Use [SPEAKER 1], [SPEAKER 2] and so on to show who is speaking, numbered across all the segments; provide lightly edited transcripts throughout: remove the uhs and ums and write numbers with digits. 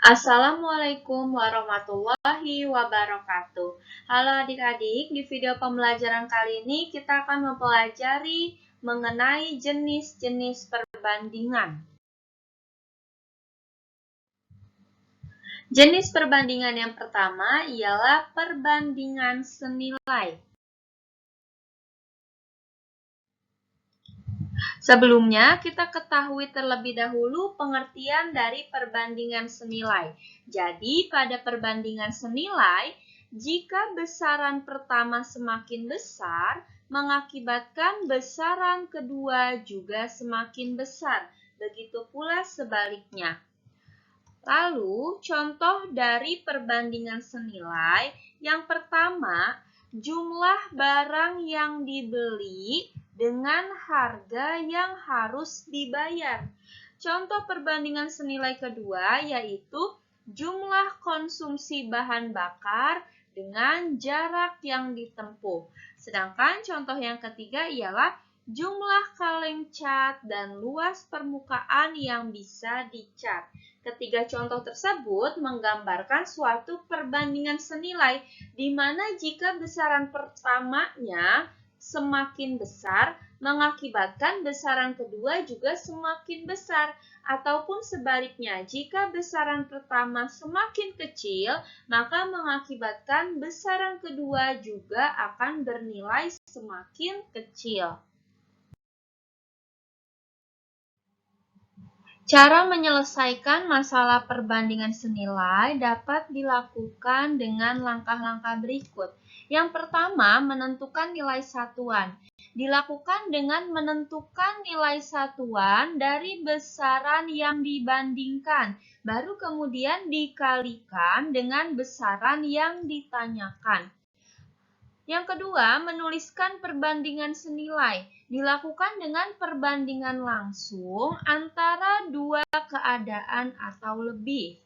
[SPEAKER 1] Assalamualaikum warahmatullahi wabarakatuh. Halo adik-adik, di video pembelajaran kali ini kita akan mempelajari mengenai jenis-jenis perbandingan. Jenis perbandingan yang pertama ialah perbandingan senilai. Sebelumnya, kita ketahui terlebih dahulu pengertian dari perbandingan senilai. Jadi, pada perbandingan senilai, jika besaran pertama semakin besar, mengakibatkan besaran kedua juga semakin besar. Begitu pula sebaliknya. Lalu, contoh dari perbandingan senilai, yang pertama, jumlah barang yang dibeli dengan harga yang harus dibayar. Contoh perbandingan senilai kedua yaitu jumlah konsumsi bahan bakar dengan jarak yang ditempuh. Sedangkan contoh yang ketiga ialah jumlah kaleng cat dan luas permukaan yang bisa dicat. Ketiga contoh tersebut menggambarkan suatu perbandingan senilai di mana jika besaran pertamanya semakin besar, mengakibatkan besaran kedua juga semakin besar. Ataupun sebaliknya, jika besaran pertama semakin kecil, maka mengakibatkan besaran kedua juga akan bernilai semakin kecil. Cara menyelesaikan masalah perbandingan senilai dapat dilakukan dengan langkah-langkah berikut. Yang pertama, menentukan nilai satuan. Dilakukan dengan menentukan nilai satuan dari besaran yang dibandingkan, baru kemudian dikalikan dengan besaran yang ditanyakan. Yang kedua, menuliskan perbandingan senilai. Dilakukan dengan perbandingan langsung antara dua keadaan atau lebih.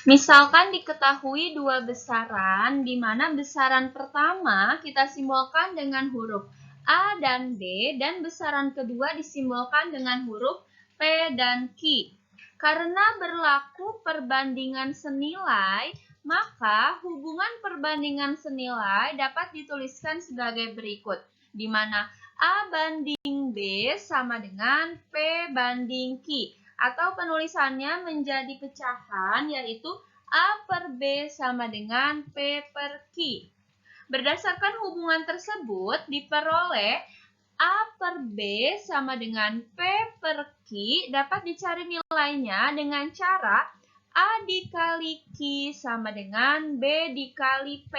[SPEAKER 1] Misalkan diketahui dua besaran, di mana besaran pertama kita simbolkan dengan huruf A dan B, dan besaran kedua disimbolkan dengan huruf P dan Q. Karena berlaku perbandingan senilai, maka hubungan perbandingan senilai dapat dituliskan sebagai berikut, di mana A banding B sama dengan P banding Q, atau penulisannya menjadi pecahan yaitu A per B sama dengan P per Q. Berdasarkan hubungan tersebut diperoleh A per B sama dengan P per Q dapat dicari nilainya dengan cara A dikali Q sama dengan B dikali P,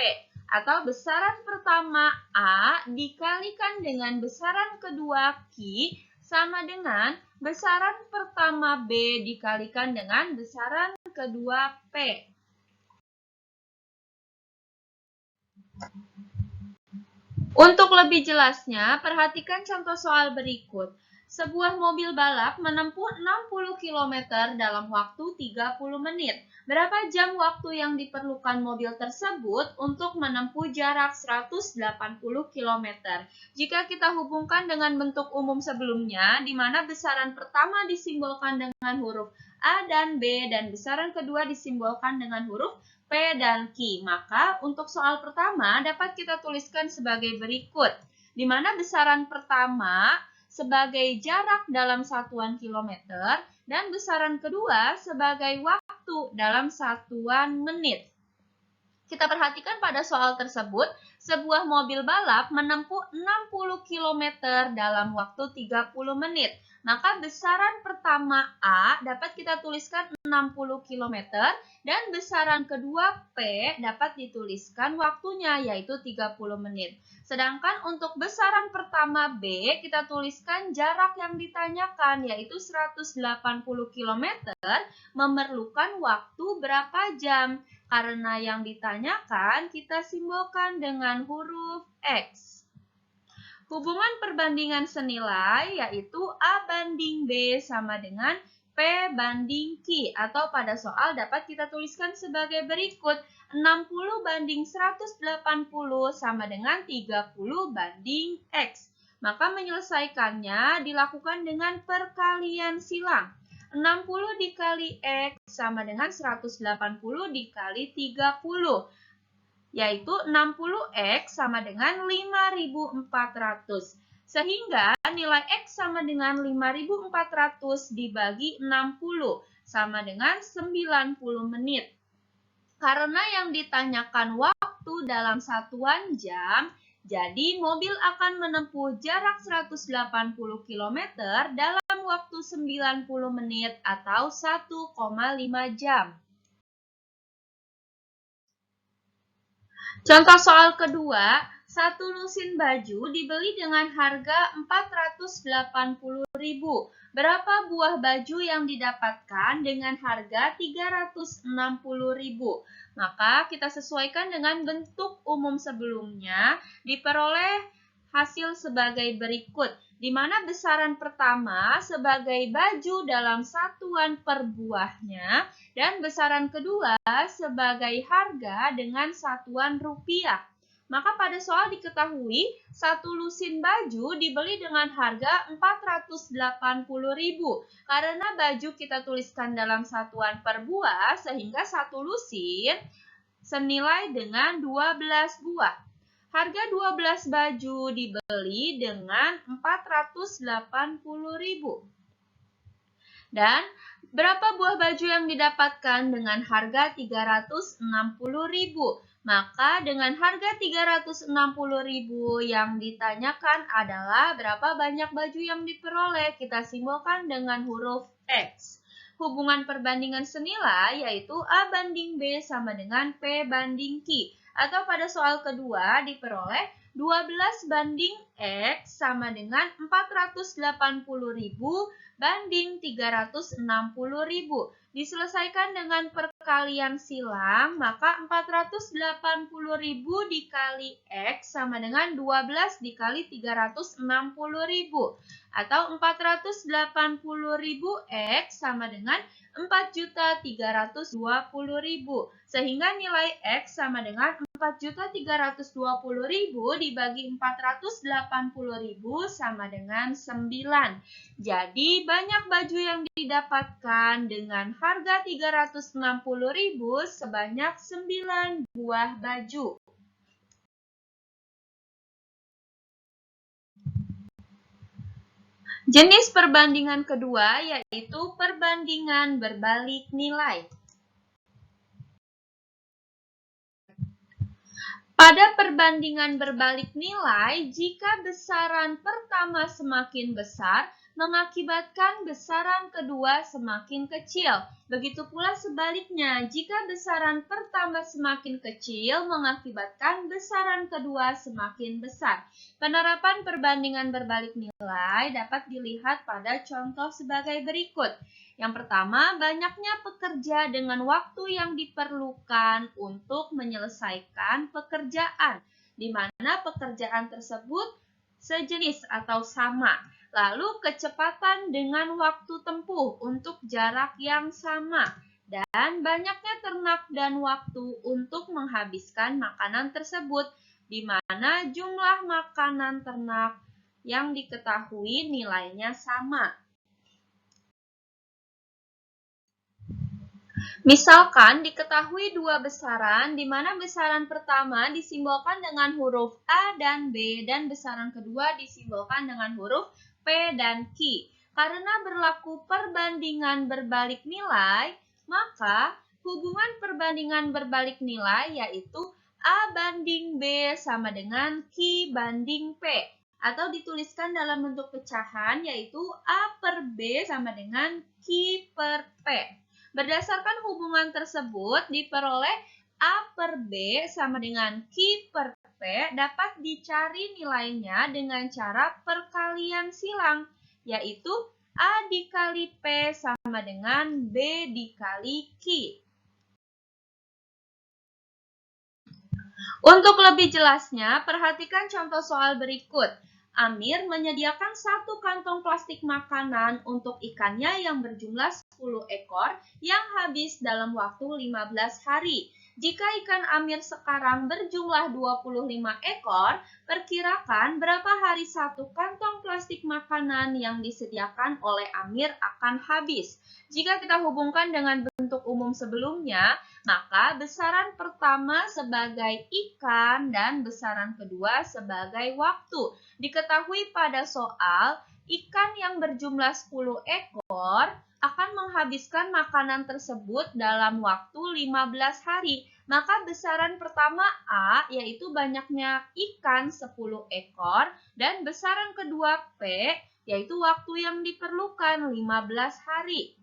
[SPEAKER 1] atau besaran pertama A dikalikan dengan besaran kedua Q sama dengan besaran pertama B dikalikan dengan besaran kedua P. Untuk lebih jelasnya, perhatikan contoh soal berikut. Sebuah mobil balap menempuh 60 km dalam waktu 30 menit. Berapa jam waktu yang diperlukan mobil tersebut untuk menempuh jarak 180 km? Jika kita hubungkan dengan bentuk umum sebelumnya, di mana besaran pertama disimbolkan dengan huruf A dan B, dan besaran kedua disimbolkan dengan huruf P dan Q, maka untuk soal pertama dapat kita tuliskan sebagai berikut, di mana besaran pertama sebagai jarak dalam satuan kilometer dan besaran kedua sebagai waktu dalam satuan menit. Kita perhatikan pada soal tersebut, sebuah mobil balap menempuh 60 km dalam waktu 30 menit. Maka besaran pertama A dapat kita tuliskan 60 km dan besaran kedua P dapat dituliskan waktunya yaitu 30 menit. Sedangkan untuk besaran pertama B kita tuliskan jarak yang ditanyakan yaitu 180 km memerlukan waktu berapa jam. Karena yang ditanyakan kita simbolkan dengan huruf X. Hubungan perbandingan senilai yaitu A banding B sama dengan P banding Q, atau pada soal dapat kita tuliskan sebagai berikut, 60 banding 180 sama dengan 30 banding X. Maka menyelesaikannya dilakukan dengan perkalian silang. 60 dikali X sama dengan 180 dikali 30, yaitu 60X sama dengan 5.400. Sehingga nilai X sama dengan 5.400 dibagi 60 sama dengan 90 menit. Karena yang ditanyakan waktu dalam satuan jam, jadi mobil akan menempuh jarak 180 km dalam waktu 90 menit atau 1,5 jam. Contoh soal kedua, satu lusin baju dibeli dengan harga 480.000. Berapa buah baju yang didapatkan dengan harga 360.000? Maka kita sesuaikan dengan bentuk umum sebelumnya, diperoleh hasil sebagai berikut, di mana besaran pertama sebagai baju dalam satuan per buahnya dan besaran kedua sebagai harga dengan satuan rupiah. Maka pada soal diketahui satu lusin baju dibeli dengan harga 480.000. Karena baju kita tuliskan dalam satuan per buah sehingga satu lusin senilai dengan 12 buah. Harga 12 baju dibeli dengan 480.000. Dan berapa buah baju yang didapatkan dengan harga 360.000? Maka dengan harga 360.000 yang ditanyakan adalah berapa banyak baju yang diperoleh. Kita simbolkan dengan huruf X. Hubungan perbandingan senilai yaitu A banding B sama dengan P banding Q. Atau pada soal kedua diperoleh 12 banding X sama dengan 480.000 banding 360.000. Diselesaikan dengan perkalian silang, maka 480.000 dikali X sama dengan 12 dikali 360.000. Atau 480.000 X sama dengan 4.320.000. Sehingga nilai X sama dengan 4.320.000 dibagi 480.000 sama dengan 9. Jadi banyak baju yang didapatkan dengan harga 360.000 sebanyak 9 buah baju. Jenis perbandingan kedua yaitu perbandingan berbalik nilai. Pada perbandingan berbalik nilai, jika besaran pertama semakin besar, mengakibatkan besaran kedua semakin kecil. Begitu pula sebaliknya, jika besaran pertama semakin kecil, mengakibatkan besaran kedua semakin besar. Penerapan perbandingan berbalik nilai dapat dilihat pada contoh sebagai berikut. Yang pertama, banyaknya pekerja dengan waktu yang diperlukan untuk menyelesaikan pekerjaan, di mana pekerjaan tersebut sejenis atau sama. Lalu kecepatan dengan waktu tempuh untuk jarak yang sama. Dan banyaknya ternak dan waktu untuk menghabiskan makanan tersebut, di mana jumlah makanan ternak yang diketahui nilainya sama. Misalkan diketahui dua besaran, di mana besaran pertama disimbolkan dengan huruf A dan B, dan besaran kedua disimbolkan dengan huruf P dan Q. Karena berlaku perbandingan berbalik nilai, maka hubungan perbandingan berbalik nilai yaitu A banding B sama dengan Q banding P. Atau dituliskan dalam bentuk pecahan yaitu A per B sama dengan Q per P. Berdasarkan hubungan tersebut, diperoleh A per B sama dengan Q per P dapat dicari nilainya dengan cara perkalian silang, yaitu A dikali P sama dengan B dikali Q. Untuk lebih jelasnya, perhatikan contoh soal berikut. Amir menyediakan satu kantong plastik makanan untuk ikannya yang berjumlah 10 ekor yang habis dalam waktu 15 hari. Jika ikan amir sekarang berjumlah 25 ekor, perkirakan berapa hari satu kantong plastik makanan yang disediakan oleh amir akan habis. Jika kita hubungkan dengan bentuk umum sebelumnya, maka besaran pertama sebagai ikan dan besaran kedua sebagai waktu. Diketahui pada soal, ikan yang berjumlah 10 ekor akan menghabiskan makanan tersebut dalam waktu 15 hari. Maka besaran pertama A yaitu banyaknya ikan 10 ekor dan besaran kedua P yaitu waktu yang diperlukan 15 hari.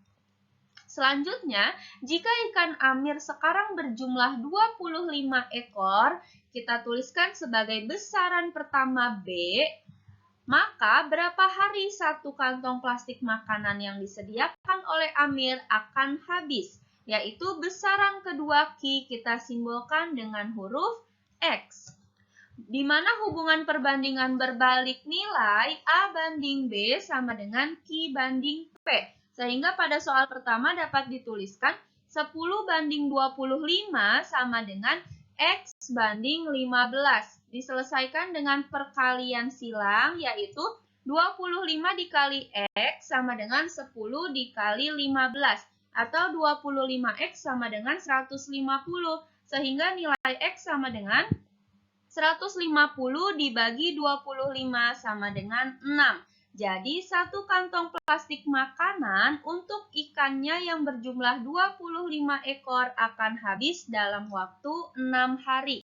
[SPEAKER 1] Selanjutnya, jika ikan amir sekarang berjumlah 25 ekor, kita tuliskan sebagai besaran pertama B, maka berapa hari satu kantong plastik makanan yang disediakan oleh amir akan habis? Yaitu besaran kedua Q kita simbolkan dengan huruf X. Di mana hubungan perbandingan berbalik nilai A banding B sama dengan Q banding P. Sehingga pada soal pertama dapat dituliskan 10 banding 25 sama dengan X banding 15. Diselesaikan dengan perkalian silang yaitu 25 dikali X sama dengan 10 dikali 15 atau 25X sama dengan 150 sehingga nilai X sama dengan 150 dibagi 25 sama dengan 6. Jadi, satu kantong plastik makanan untuk ikannya yang berjumlah 25 ekor akan habis dalam waktu 6 hari.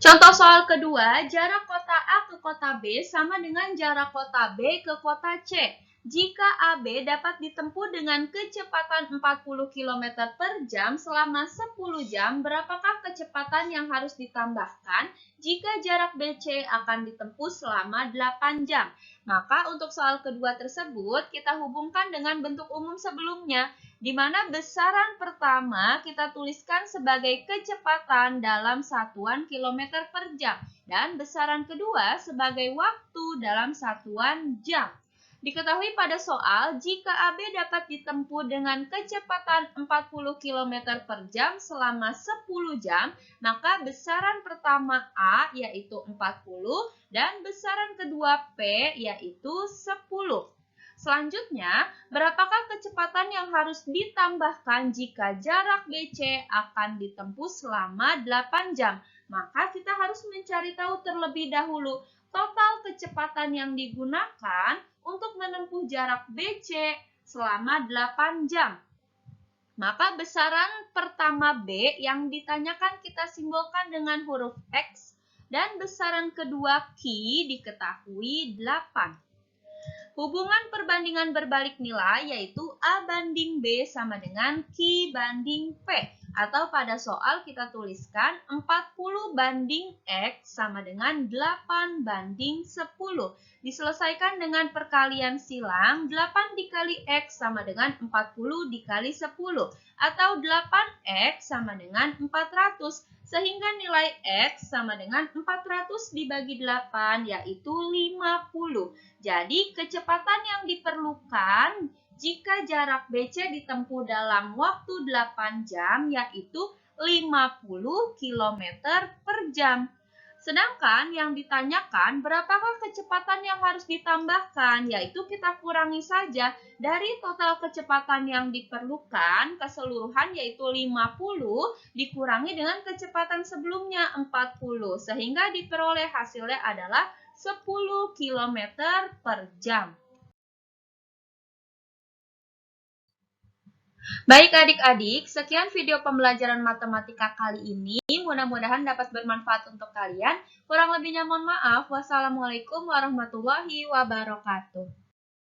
[SPEAKER 1] Contoh soal kedua, jarak kota A ke kota B sama dengan jarak kota B ke kota C. Jika AB dapat ditempuh dengan kecepatan 40 km per jam selama 10 jam, berapakah kecepatan yang harus ditambahkan jika jarak BC akan ditempuh selama 8 jam? Maka untuk soal kedua tersebut, kita hubungkan dengan bentuk umum sebelumnya, di mana besaran pertama kita tuliskan sebagai kecepatan dalam satuan kilometer per jam, dan besaran kedua sebagai waktu dalam satuan jam. Diketahui pada soal, jika AB dapat ditempuh dengan kecepatan 40 km per jam selama 10 jam, maka besaran pertama A yaitu 40 dan besaran kedua P yaitu 10. Selanjutnya, berapakah kecepatan yang harus ditambahkan jika jarak BC akan ditempuh selama 8 jam? Maka kita harus mencari tahu terlebih dahulu total kecepatan yang digunakan untuk menempuh jarak BC selama 8 jam. Maka besaran pertama B yang ditanyakan kita simbolkan dengan huruf X dan besaran kedua Q diketahui 8. Hubungan perbandingan berbalik nilai yaitu A banding B sama dengan Q banding P. Atau pada soal kita tuliskan 40 banding X sama dengan 8 banding 10. Diselesaikan dengan perkalian silang 8 dikali X sama dengan 40 dikali 10. Atau 8X sama dengan 400. Sehingga nilai X sama dengan 400 dibagi 8 yaitu 50. Jadi kecepatan yang diperlukan jika jarak BC ditempuh dalam waktu 8 jam yaitu 50 km per jam. Sedangkan yang ditanyakan berapakah kecepatan yang harus ditambahkan, yaitu kita kurangi saja dari total kecepatan yang diperlukan keseluruhan yaitu 50 dikurangi dengan kecepatan sebelumnya 40 sehingga diperoleh hasilnya adalah 10 km per jam. Baik adik-adik, sekian video pembelajaran matematika kali ini. Mudah-mudahan dapat bermanfaat untuk kalian. Kurang lebihnya mohon maaf. Wassalamualaikum warahmatullahi wabarakatuh.